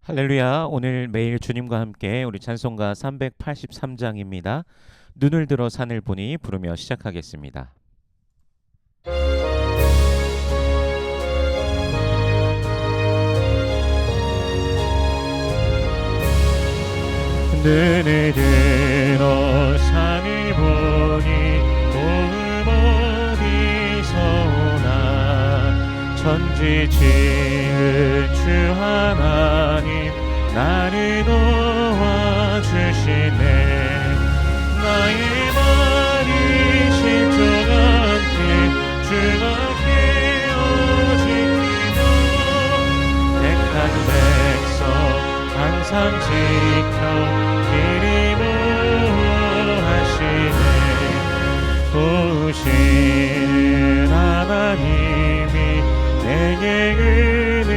할렐루야. 오늘 매일 주님과 함께 우리 찬송가 383장입니다. 눈을 들어 산을 보니 부르며 시작하겠습니다. 눈을 들어 산을 보니 도움 어디서 오나 천지 지은 주 하나님 나를 도와주시네. 나의 말이 실족 않게 주밖에 지키며 택한 백성 항상 지켜 길이 보호하시네. 도우시는 하나님이 내게 은을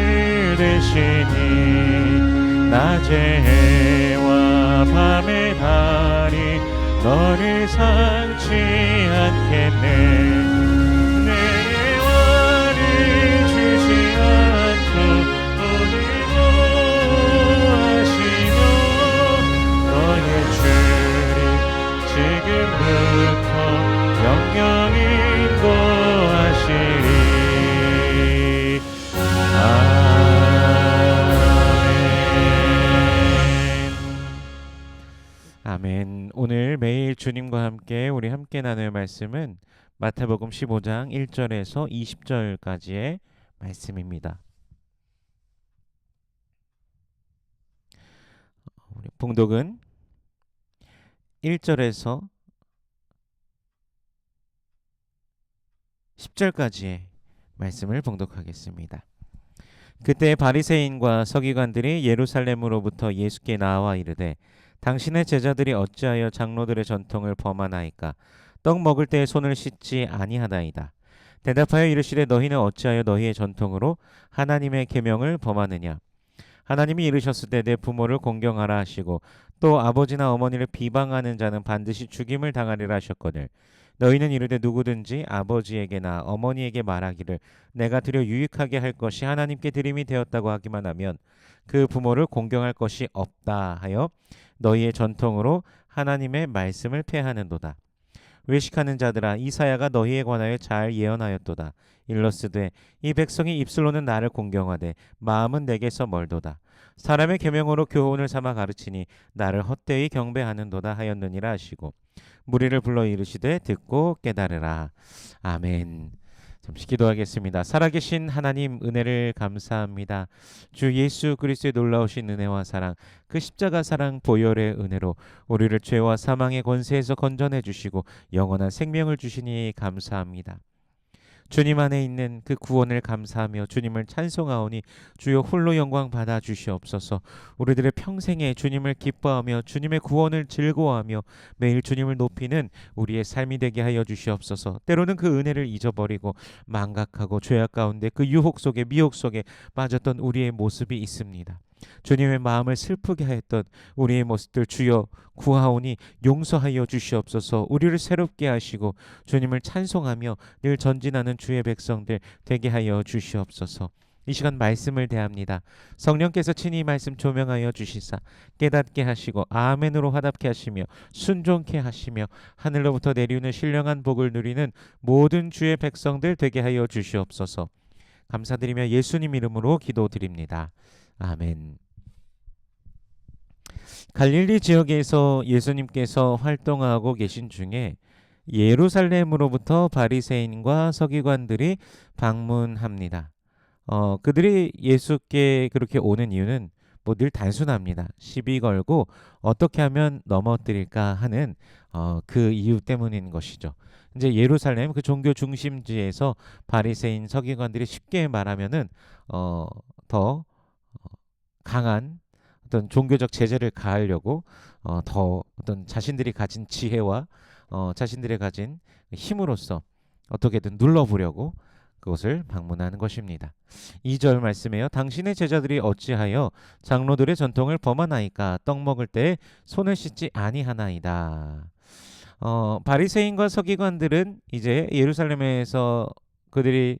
되시니 낮의 해와 밤의 달이 너를 상치 않겠네. 내 화를 주지 않고 오늘도 하시며 너의 주를 지금부터 영영 인도하시리. 아멘. 오늘 매일 주님과 함께 우리 함께 나눌 말씀은 마태복음 15장 1절에서 20절까지의 말씀입니다. 우리 봉독은 1절에서 10절까지의 말씀을 봉독하겠습니다. 그때 바리새인과 서기관들이 예루살렘으로부터 예수께 나와 이르되 당신의 제자들이 어찌하여 장로들의 전통을 범하나이까? 떡 먹을 때에 손을 씻지 아니하나이다. 대답하여 이르시되 너희는 어찌하여 너희의 전통으로 하나님의 계명을 범하느냐? 하나님이 이르셨을 때 내 부모를 공경하라 하시고 또 아버지나 어머니를 비방하는 자는 반드시 죽임을 당하리라 하셨거늘 너희는 이르되 누구든지 아버지에게나 어머니에게 말하기를 내가 드려 유익하게 할 것이 하나님께 드림이 되었다고 하기만 하면 그 부모를 공경할 것이 없다 하여 너희의 전통으로 하나님의 말씀을 폐하는도다. 외식하는 자들아 이사야가 너희에 관하여 잘 예언하였도다. 일러스되 이 백성이 입술로는 나를 공경하되 마음은 내게서 멀도다. 사람의 계명으로 교훈을 삼아 가르치니 나를 헛되이 경배하는도다 하였느니라 하시고 무리를 불러 이르시되 듣고 깨달으라. 아멘. 잠시 기도하겠습니다. 살아계신 하나님 은혜를 감사합니다. 주 예수 그리스도의 놀라우신 은혜와 사랑, 그 십자가 사랑 보혈의 은혜로 우리를 죄와 사망의 권세에서 건져내 주시고 영원한 생명을 주시니 감사합니다. 주님 안에 있는 그 구원을 감사하며 주님을 찬송하오니 주여 홀로 영광 받아 주시옵소서. 우리들의 평생에 주님을 기뻐하며 주님의 구원을 즐거워하며 매일 주님을 높이는 우리의 삶이 되게 하여 주시옵소서. 때로는 그 은혜를 잊어버리고 망각하고 죄악 가운데 그 유혹 속에 미혹 속에 빠졌던 우리의 모습이 있습니다. 주님의 마음을 슬프게 하였던 우리의 모습들 주여 구하오니 용서하여 주시옵소서. 우리를 새롭게 하시고 주님을 찬송하며 늘 전진하는 주의 백성들 되게 하여 주시옵소서. 이 시간 말씀을 대합니다. 성령께서 친히 말씀 조명하여 주시사 깨닫게 하시고 아멘으로 화답케 하시며 순종케 하시며 하늘로부터 내리는 신령한 복을 누리는 모든 주의 백성들 되게 하여 주시옵소서. 감사드리며 예수님 이름으로 기도드립니다. 아멘. 갈릴리 지역에서 예수님께서 활동하고 계신 중에 예루살렘으로부터 바리새인과 서기관들이 방문합니다. 그들이 예수께 그렇게 오는 이유는 뭐 늘 단순합니다. 시비 걸고 어떻게 하면 넘어뜨릴까 하는 그 이유 때문인 것이죠. 이제 예루살렘 그 종교 중심지에서 바리새인 서기관들이 쉽게 말하면은 더 강한 어떤 종교적 제재를 가하려고 더 어떤 자신들이 가진 지혜와 자신들이 가진 힘으로써 어떻게든 눌러보려고 그것을 방문하는 것입니다. 2절 말씀에요. 당신의 제자들이 어찌하여 장로들의 전통을 범하나이까? 떡 먹을 때 손을 씻지 아니하나이다. 바리새인과 서기관들은 이제 예루살렘에서 그들이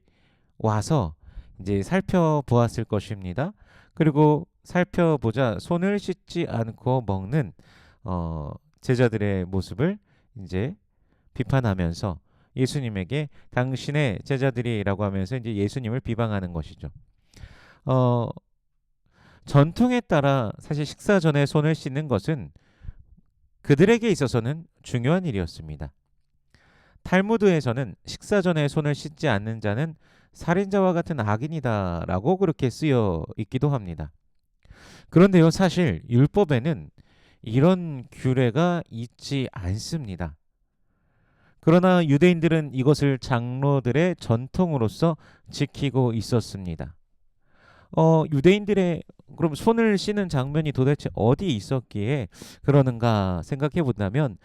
와서 이제 살펴보았을 것입니다. 그리고 살펴보자 손을 씻지 않고 먹는 제자들의 모습을 이제 비판하면서 예수님에게 당신의 제자들이라고 하면서 이제 예수님을 비방하는 것이죠. 어, 전통에 따라 사실 식사 전에 손을 씻는 것은 그들에게 있어서는 중요한 일이었습니다. 탈무드에서는 식사 전에 손을 씻지 않는 자는 살인자와 같은 악인이다라고 그렇게 쓰여 있기도 합니다. 그런데요, 사실 율법에는 이런 규례가 있지 않습니다. 그러나 유대인들은 이것을 장로들의 전통으로서 지키고 있었습니다. 유대인들의 그럼 손을 씻는 장면이 도대체 어디 있었기에 그러는가 생각해 본다면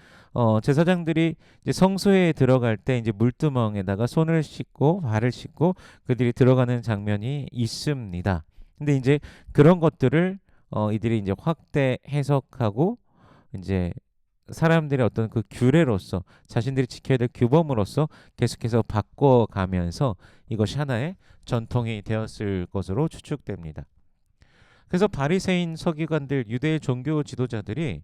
제사장들이 이제 성소에 들어갈 때 이제 물두멍에다가 손을 씻고 발을 씻고 그들이 들어가는 장면이 있습니다. 근데 이제 그런 것들을 이들이 이제 확대 해석하고 이제 사람들의 어떤 그 규례로서 자신들이 지켜야 될 규범으로서 계속해서 바꿔가면서 이것이 하나의 전통이 되었을 것으로 추측됩니다. 그래서 바리새인 서기관들 유대 종교 지도자들이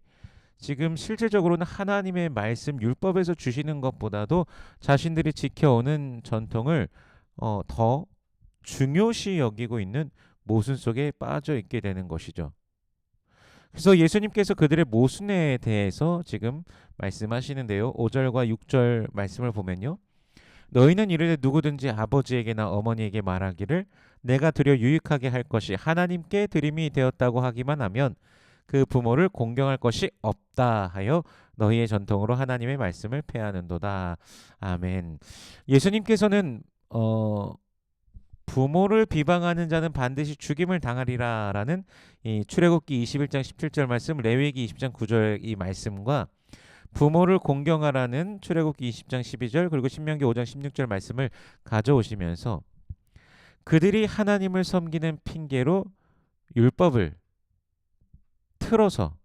지금 실질적으로는 하나님의 말씀 율법에서 주시는 것보다도 자신들이 지켜오는 전통을 더 중요시 여기고 있는 모순 속에 빠져 있게 되는 것이죠. 그래서 예수님께서 그들의 모순에 대해서 지금 말씀하시는데요. 5절과 6절 말씀을 보면요. 너희는 이르되 누구든지 아버지에게나 어머니에게 말하기를 내가 드려 유익하게 할 것이 하나님께 드림이 되었다고 하기만 하면 그 부모를 공경할 것이 없다 하여 너희의 전통으로 하나님의 말씀을 폐하는도다. 아멘. 예수님께서는 부모를 비방하는 자는 반드시 죽임을 당하리라라는 이 출애굽기 21장 17절 말씀, 레위기 20장 9절 이 말씀과 부모를 공경하라는 출애굽기 20장 12절 그리고 신명기 5장 16절 말씀을 가져오시면서 그들이 하나님을 섬기는 핑계로 율법을 틀어서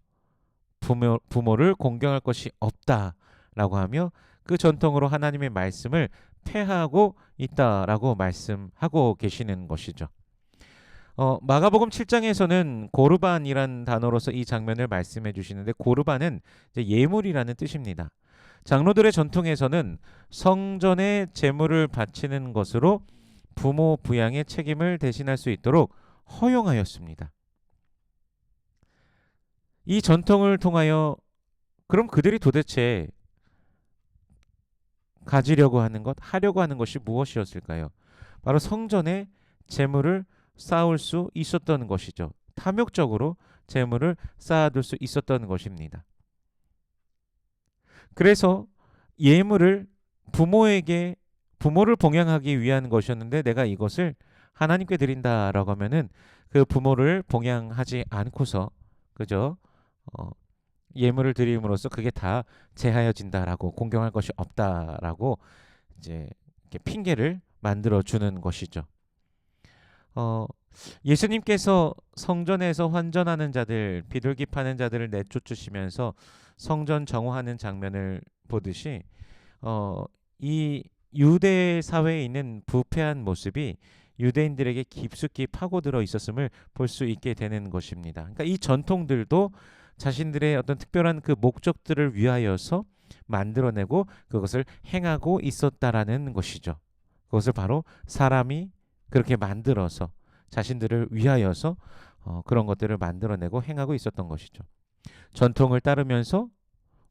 부모를 공경할 것이 없다라고 하며 그 전통으로 하나님의 말씀을 폐하고 있다라고 말씀하고 계시는 것이죠. 마가복음 7장에서는 고르반이란 단어로서 이 장면을 말씀해 주시는데 고르반은 이제 예물이라는 뜻입니다. 장로들의 전통에서는 성전에 제물을 바치는 것으로 부모 부양의 책임을 대신할 수 있도록 허용하였습니다. 이 전통을 통하여 그럼 그들이 도대체 가지려고 하는 것, 하려고 하는 것이 무엇이었을까요? 바로 성전에 재물을 쌓을 수 있었던 것이죠. 탐욕적으로 재물을 쌓아둘 수 있었던 것입니다. 그래서 예물을 부모를 봉양하기 위한 것이었는데 내가 이것을 하나님께 드린다라고 하면은 그 부모를 봉양하지 않고서 그저 예물을 드림으로써 그게 다 제하여진다라고 공경할 것이 없다라고 이제 이렇게 핑계를 만들어 주는 것이죠. 예수님께서 성전에서 환전하는 자들, 비둘기 파는 자들을 내쫓으시면서 성전 정화하는 장면을 보듯이 이 유대 사회에 있는 부패한 모습이 유대인들에게 깊숙이 파고들어 있었음을 볼 수 있게 되는 것입니다. 그러니까 이 전통들도 자신들의 어떤 특별한 그 목적들을 위하여서 만들어내고 그것을 행하고 있었다라는 것이죠. 그것을 바로 사람이 그렇게 만들어서 자신들을 위하여서 그런 것들을 만들어내고 행하고 있었던 것이죠. 전통을 따르면서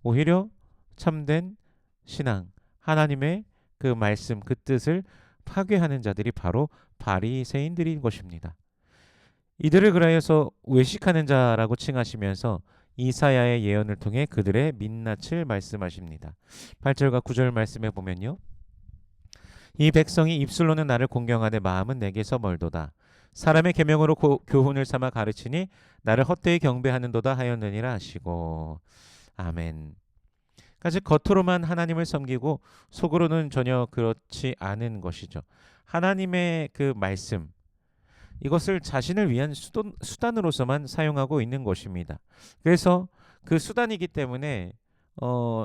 오히려 참된 신앙, 하나님의 그 말씀, 그 뜻을 파괴하는 자들이 바로 바리새인들인 것입니다. 이들을 그라여서 외식하는 자라고 칭하시면서 이사야의 예언을 통해 그들의 민낯을 말씀하십니다. 8절과 9절 말씀에 보면요. 이 백성이 입술로는 나를 공경하되 마음은 내게서 멀도다. 사람의 계명으로 교훈을 삼아 가르치니 나를 헛되이 경배하는도다 하였느니라 하시고 아멘. 까지 겉으로만 하나님을 섬기고 속으로는 전혀 그렇지 않은 것이죠. 하나님의 그 말씀 이것을 자신을 위한 수단으로서만 사용하고 있는 것입니다. 그래서 그 수단이기 때문에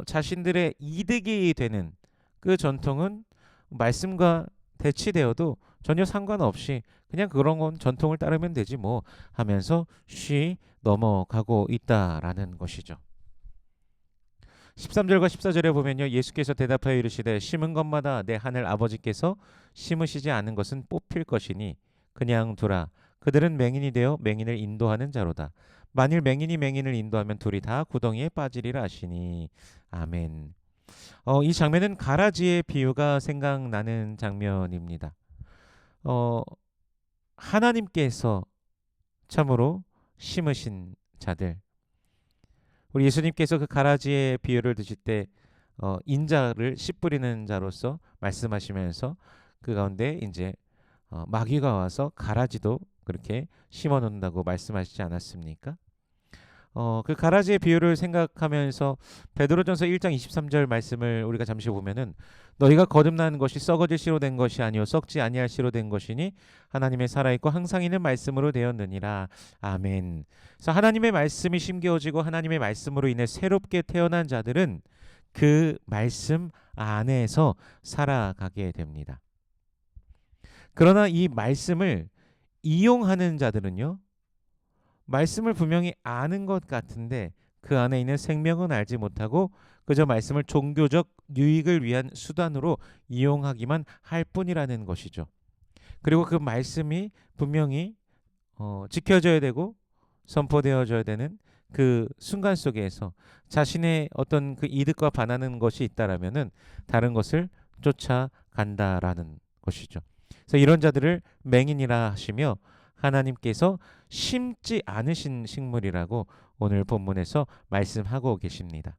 자신들의 이득이 되는 그 전통은 말씀과 대치되어도 전혀 상관없이 그냥 그런 건 전통을 따르면 되지 뭐 하면서 쉬 넘어가고 있다라는 것이죠. 13절과 14절에 보면요. 예수께서 대답하여 이르시되 심은 것마다 내 하늘 아버지께서 심으시지 않은 것은 뽑힐 것이니 그냥 두라. 그들은 맹인이 되어 맹인을 인도하는 자로다. 만일 맹인이 맹인을 인도하면 둘이 다 구덩이에 빠지리라 하시니. 아멘. 이 장면은 가라지의 비유가 생각나는 장면입니다. 어, 하나님께서 참으로 심으신 자들. 우리 예수님께서 그 가라지의 비유를 드실 때 인자를 씨 뿌리는 자로서 말씀하시면서 그 가운데 이제 마귀가 와서 가라지도 그렇게 심어 놓는다고 말씀하시지 않았습니까? 그 가라지의 비유를 생각하면서 베드로전서 1장 23절 말씀을 우리가 잠시 보면은 너희가 거듭난 것이 썩어질 씨로 된 것이 아니요 썩지 아니할 씨로 된 것이니 하나님의 살아있고 항상 있는 말씀으로 되었느니라. 아멘. 그래서 하나님의 말씀이 심겨지고 하나님의 말씀으로 인해 새롭게 태어난 자들은 그 말씀 안에서 살아가게 됩니다. 그러나 이 말씀을 이용하는 자들은요. 말씀을 분명히 아는 것 같은데 그 안에 있는 생명은 알지 못하고 그저 말씀을 종교적 유익을 위한 수단으로 이용하기만 할 뿐이라는 것이죠. 그리고 그 말씀이 분명히 지켜져야 되고 선포되어져야 되는 그 순간 속에서 자신의 어떤 그 이득과 반하는 것이 있다라면은 다른 것을 쫓아간다라는 것이죠. 그래서 이런 자들을 맹인이라 하시며 하나님께서 심지 않으신 식물이라고 오늘 본문에서 말씀하고 계십니다.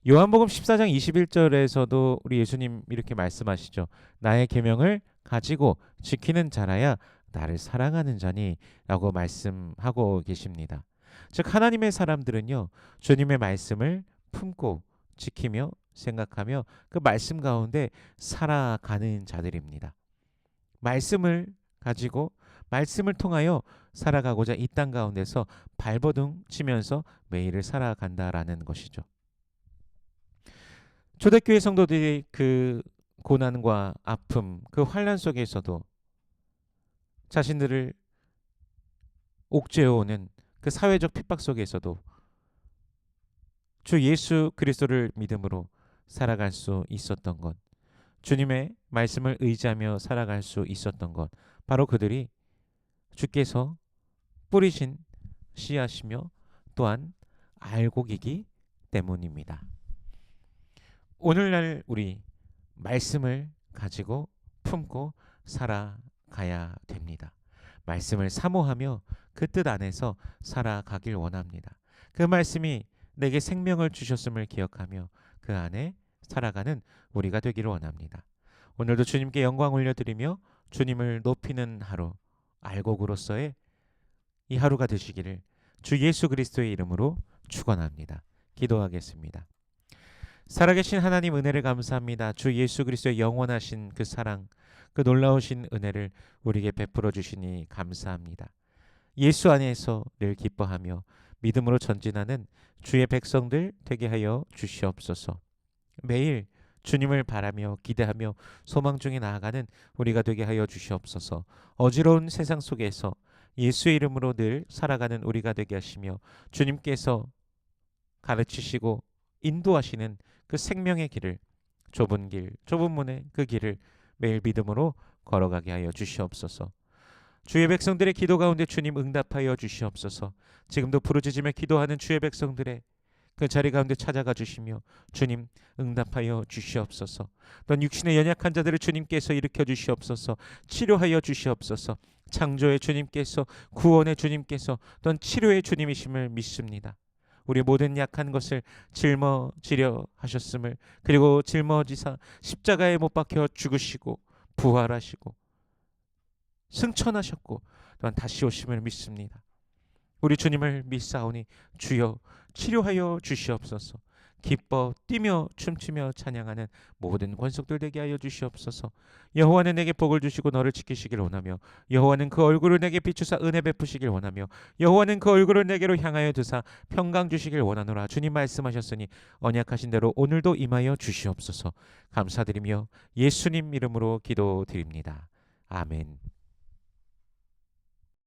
요한복음 14장 21절에서도 우리 예수님 이렇게 말씀하시죠. 나의 계명을 가지고 지키는 자라야 나를 사랑하는 자니 라고 말씀하고 계십니다. 즉 하나님의 사람들은요. 주님의 말씀을 품고 지키며 생각하며 그 말씀 가운데 살아가는 자들입니다. 말씀을 가지고 말씀을 통하여 살아가고자 이 땅 가운데서 발버둥 치면서 매일을 살아간다라는 것이죠. 초대교회 성도들이 그 고난과 아픔, 그 환난 속에서도 자신들을 옥죄어오는 그 사회적 핍박 속에서도 주 예수 그리스도를 믿음으로 살아갈 수 있었던 것, 주님의 말씀을 의지하며 살아갈 수 있었던 것, 바로 그들이 주께서 뿌리신 씨앗이며 또한 알곡이기 때문입니다. 오늘날 우리 말씀을 가지고 품고 살아가야 됩니다. 말씀을 사모하며 그 뜻 안에서 살아가길 원합니다. 그 말씀이 내게 생명을 주셨음을 기억하며 그 안에 살아가는 우리가 되기를 원합니다. 오늘도 주님께 영광 올려드리며 주님을 높이는 하루, 알곡으로서의 이 하루가 되시기를 주 예수 그리스도의 이름으로 축원합니다. 기도하겠습니다. 살아계신 하나님 은혜를 감사합니다. 주 예수 그리스도의 영원하신 그 사랑, 그 놀라우신 은혜를 우리에게 베풀어 주시니 감사합니다. 예수 안에서 늘 기뻐하며 믿음으로 전진하는 주의 백성들 되게 하여 주시옵소서. 매일 주님을 바라며 기대하며 소망 중에 나아가는 우리가 되게 하여 주시옵소서. 어지러운 세상 속에서 예수의 이름으로 늘 살아가는 우리가 되게 하시며 주님께서 가르치시고 인도하시는 그 생명의 길을 좁은 길, 좁은 문의 그 길을 매일 믿음으로 걸어가게 하여 주시옵소서. 주의 백성들의 기도 가운데 주님 응답하여 주시옵소서. 지금도 부르짖으며 기도하는 주의 백성들의 그 자리 가운데 찾아가 주시며 주님 응답하여 주시옵소서. 또한 육신의 연약한 자들을 주님께서 일으켜 주시옵소서. 치료하여 주시옵소서. 창조의 주님께서, 구원의 주님께서, 또한 치료의 주님이심을 믿습니다. 우리 모든 약한 것을 짊어지려 하셨음을, 그리고 짊어지사 십자가에 못 박혀 죽으시고 부활하시고 승천하셨고 또한 다시 오심을 믿습니다. 우리 주님을 믿사오니 주여 치료하여 주시옵소서. 기뻐 뛰며 춤추며 찬양하는 모든 권속들 되게 하여 주시옵소서. 여호와는 내게 복을 주시고 너를 지키시길 원하며 여호와는 그 얼굴을 내게 비추사 은혜 베푸시길 원하며 여호와는 그 얼굴을 내게로 향하여 두사 평강 주시길 원하노라. 주님 말씀하셨으니 언약하신 대로 오늘도 임하여 주시옵소서. 감사드리며 예수님 이름으로 기도드립니다. 아멘.